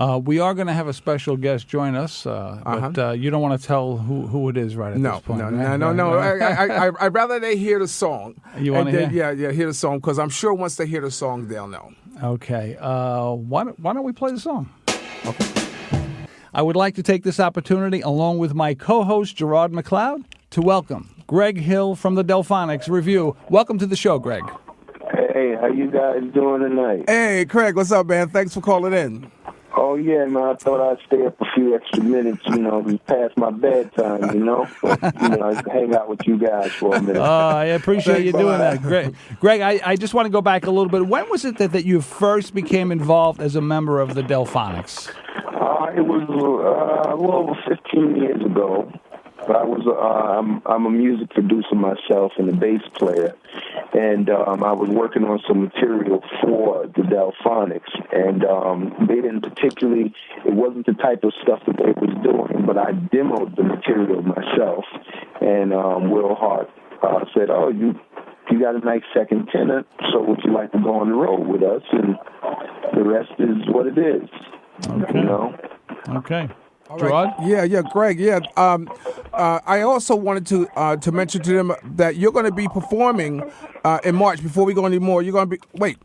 We are going to have a special guest join us, but you don't want to tell who it is right at this point. No. I'd rather they hear the song. You want to hear? Yeah, hear the song, because I'm sure once they hear the song, they'll know. Okay. Why don't we play the song? Okay. I would like to take this opportunity, along with my co-host, Gerard McLeod, to welcome Greg Hill from the Delfonics Revue. Welcome to the show, Greg. Hey, how you guys doing tonight? Hey, Craig, what's up, man? Thanks for calling in. Oh, yeah, man, I thought I'd stay up a few extra minutes, just past my bedtime, But, I hang out with you guys for a minute. I appreciate you doing that. Greg, I just want to go back a little bit. When was it that you first became involved as a member of the Delfonics? It was a little over 15 years ago. I'm a music producer myself and a bass player, and I was working on some material for the Delfonics, and they didn't particularly, it wasn't the type of stuff that they was doing, but I demoed the material myself, and Will Hart said, oh, you got a nice second tenor, so would you like to go on the road with us? And the rest is what it is, Okay. All Gerard? Right. Yeah, Greg. Yeah. I also wanted to mention to them that you're going to be performing in March. Before we go any more, you're going to be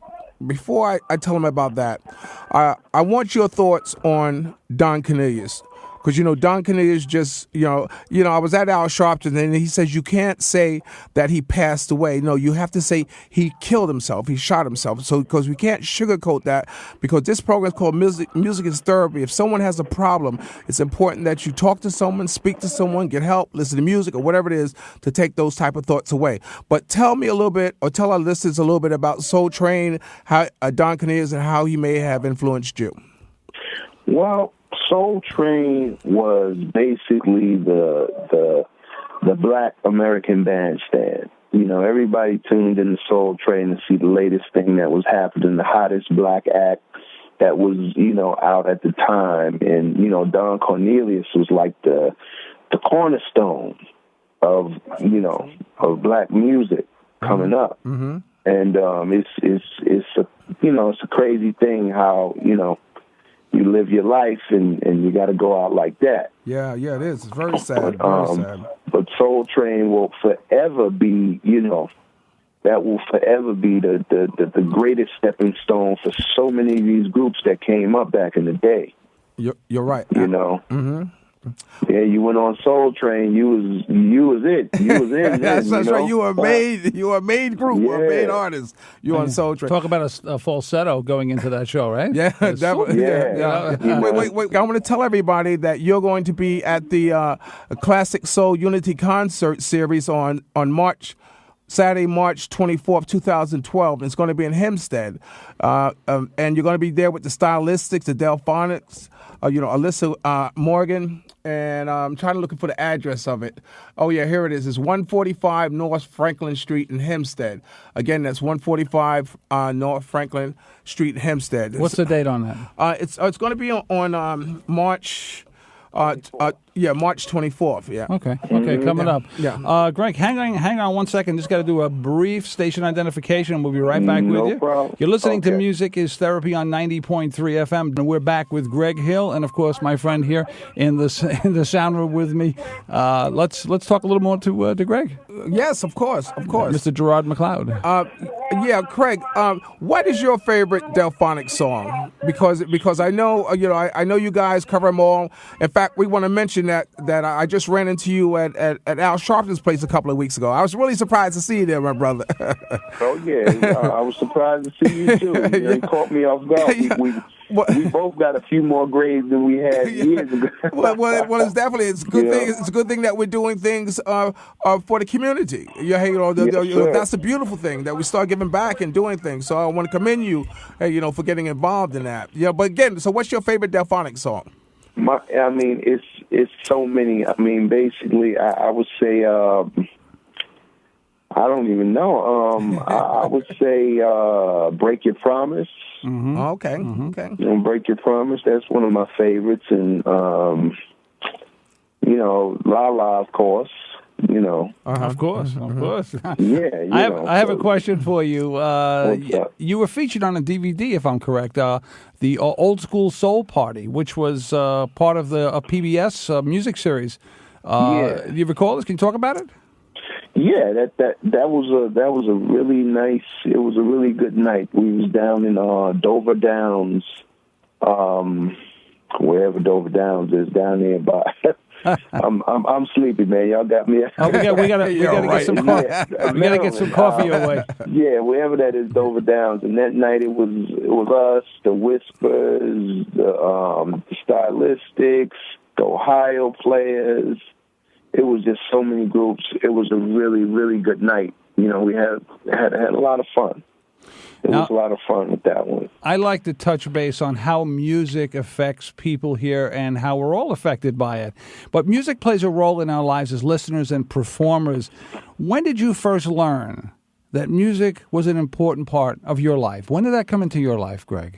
before I tell them about that, I want your thoughts on Don Cornelius. Because, Don Cornelius just, I was at Al Sharpton, and he says you can't say that he passed away. No, you have to say he killed himself. He shot himself. So, because we can't sugarcoat that, because this program is called Music is Therapy. If someone has a problem, it's important that you talk to someone, speak to someone, get help, listen to music, or whatever it is to take those type of thoughts away. But tell me a little bit, or tell our listeners a little bit about Soul Train, how Don Cornelius, and how he may have influenced you. Well, Soul Train was basically the Black American Bandstand. Everybody tuned in to Soul Train to see the latest thing that was happening, the hottest black act that was, out at the time. And, Don Cornelius was like the cornerstone of black music coming up. Mm-hmm. And it's a crazy thing how, you live your life and you got to go out like that. Yeah, it is. It's very sad. Very sad. But Soul Train will forever be, that will forever be the greatest stepping stone for so many of these groups that came up back in the day. You're right. Mm-hmm. Yeah, you went on Soul Train. You was it. You was in. That's right. You were made. You were a made group. You were a made artist. You on Soul Train. Talk about a falsetto going into that show, right? Yeah, definitely. Yeah. Wait. I want to tell everybody that you're going to be at the Classic Soul Unity Concert Series on Saturday, March 24th, 2012. It's going to be in Hempstead. And you're going to be there with the Stylistics, the Delfonics, Alyssa Morgan. And I'm trying to look for the address of it. Oh, yeah, here it is. It's 145 North Franklin Street in Hempstead. Again, that's 145 North Franklin Street in Hempstead. What's the date on that? It's going to be on March... March 24th. Yeah. Okay. Coming up. Yeah. Greg, hang on 1 second. Just got to do a brief station identification, and we'll be right back with you. No problem. You're listening to Music is Therapy on 90.3 FM, and we're back with Greg Hill, and of course my friend here in the sound room with me. Let's talk a little more to Greg. Yes, of course. Mr. Gerard McLeod. Craig. What is your favorite Delfonics song? Because I know I know you guys cover them all. In fact, we want to mention that I just ran into you at Al Sharpton's place a couple of weeks ago. I was really surprised to see you there, my brother. Oh yeah, I was surprised to see you too. You caught me off guard. We both got a few more grades than we had years ago. well, it's definitely a good thing. It's a good thing that we're doing things for the community. That's the beautiful thing, that we start giving back and doing things. So I want to commend you, for getting involved in that. Yeah, but again, so what's your favorite Delfonics song? It's so many. Basically, I would say, I don't even know. I would say, Break Your Promise. Mm-hmm. Okay. Mm-hmm. Break Your Promise. That's one of my favorites, and La La, of course. you know. Of course, of course. Yeah, I have a question for you. What's up? You were featured on a DVD, if I'm correct, the Old School Soul Party, which was part of the PBS music series. Yeah. Do you recall this? Can you talk about it? Yeah, that was a really nice. It was a really good night. We was down in Dover Downs, wherever Dover Downs is down there. But I'm sleepy, man. Y'all got me. Oh, we gotta get some coffee. Yeah, We gotta get some coffee your way. Yeah, wherever that is, Dover Downs. And that night it was us, the Whispers, the Stylistics, the Ohio Players. It was just so many groups. It was a really, really good night. You know, we had a lot of fun. It was a lot of fun with that one. I like to touch base on how music affects people here and how we're all affected by it. But music plays a role in our lives as listeners and performers. When did you first learn that music was an important part of your life? When did that come into your life, Greg?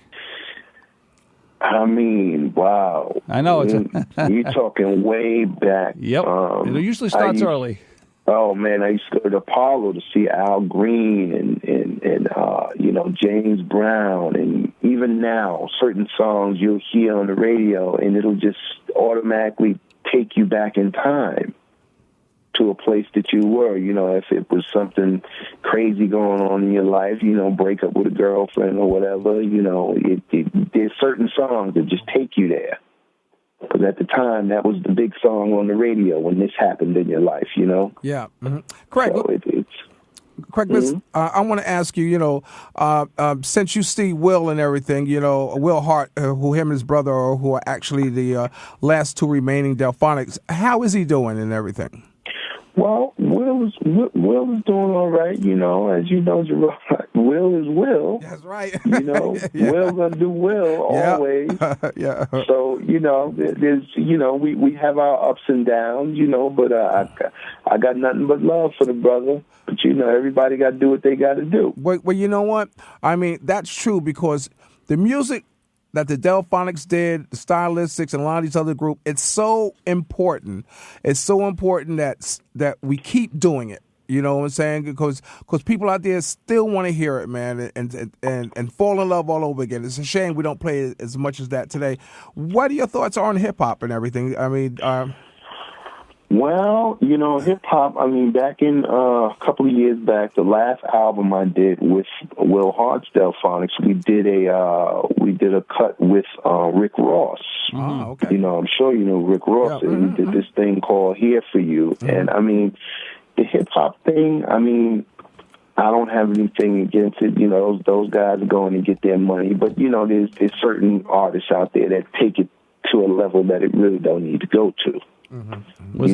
I mean, wow. I know. You're talking way back. Yep. It usually starts early. Oh, man, I used to go to Apollo to see Al Green and James Brown. And even now, certain songs you'll hear on the radio, and it'll just automatically take you back in time to a place that you were. You know, if it was something crazy going on in your life, you know, break up with a girlfriend or whatever, you know, there's certain songs that just take you there. Because at the time, that was the big song on the radio when this happened in your life, you know? Yeah. Mm-hmm. Craig, So Craig, listen, I want to ask you, since you see Will and everything, Will Hart, who him and his brother are, who are actually the last two remaining Delfonics, how is he doing and everything? Well, Will is doing all right, you know. As you know, Gerard, Will is Will. That's right. You know, Yeah. Will gonna do Will always. Yeah. So there's we have our ups and downs, you know. But I got nothing but love for the brother. But everybody got to do what they got to do. Well, you know what? I mean, that's true because the music that the Delfonics did, the Stylistics, and a lot of these other groups, it's so important. It's so important that we keep doing it. You know what I'm saying? Because people out there still want to hear it, man, and fall in love all over again. It's a shame we don't play it as much as that today. What are your thoughts on hip hop and everything? I mean, well, hip hop. I mean, back in a couple of years back, the last album I did with Will Hart's Delfonics, we did a cut with Rick Ross. Oh, okay. I'm sure you know Rick Ross, and he did this thing called "Here for You." And I mean, the hip hop thing. I mean, I don't have anything against it. Those guys are going to get their money, but there's certain artists out there that take it to a level that it really don't need to go to. Mm-hmm. Was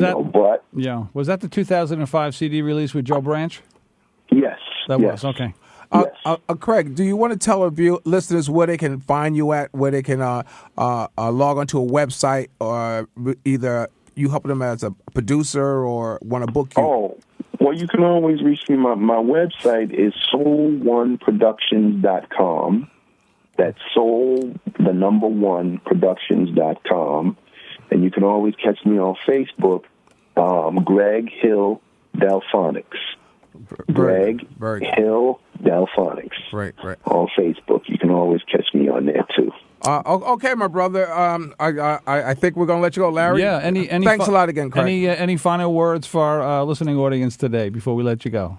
that the 2005 CD release with Joe Branch? Yes. Was okay. Yes. Craig, do you want to tell our listeners where they can find you at, where they can log onto a website, or either you help them as a producer or want to book you? Oh, well, you can always reach me. My website is soul1productions.com. That's soul1productions.com. And you can always catch me on Facebook, Greg Hill Delfonics. Greg Hill Delfonics. Right. On Facebook. You can always catch me on there, too. Okay, my brother. I think we're going to let you go, Larry. Yeah. Thanks a lot again, Craig. Any final words for our listening audience today before we let you go?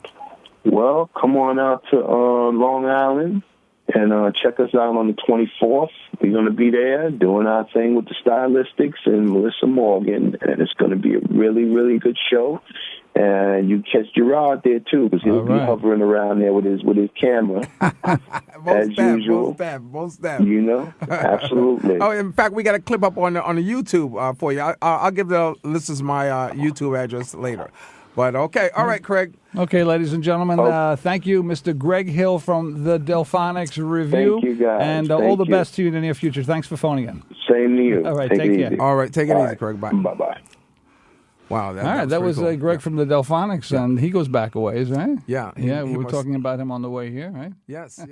Well, come on out to Long Island and check us out on the 24th. We're going to be there doing our thing with the Stylistics and Melissa Morgan, and it's going to be a really, really good show. And you catch Gerard there too, because he'll be hovering around there with his camera, as usual. Most definitely. Absolutely. Oh, in fact, we got a clip up on the YouTube for you. I'll give the listeners my YouTube address later. But okay, all right, Craig. Okay, ladies and gentlemen, thank you, Mr. Greg Hill from the Delfonics Revue. Thank you, guys. And all the best to you in the near future. Thanks for phoning in. Same to you. All right, take take it care. easy. All right, take it All easy, right. Craig. Bye. Bye-bye. Wow. All right, that was cool. Greg from the Delfonics, and he goes back a ways, right? Yeah. We were talking about him on the way here, right? Yes.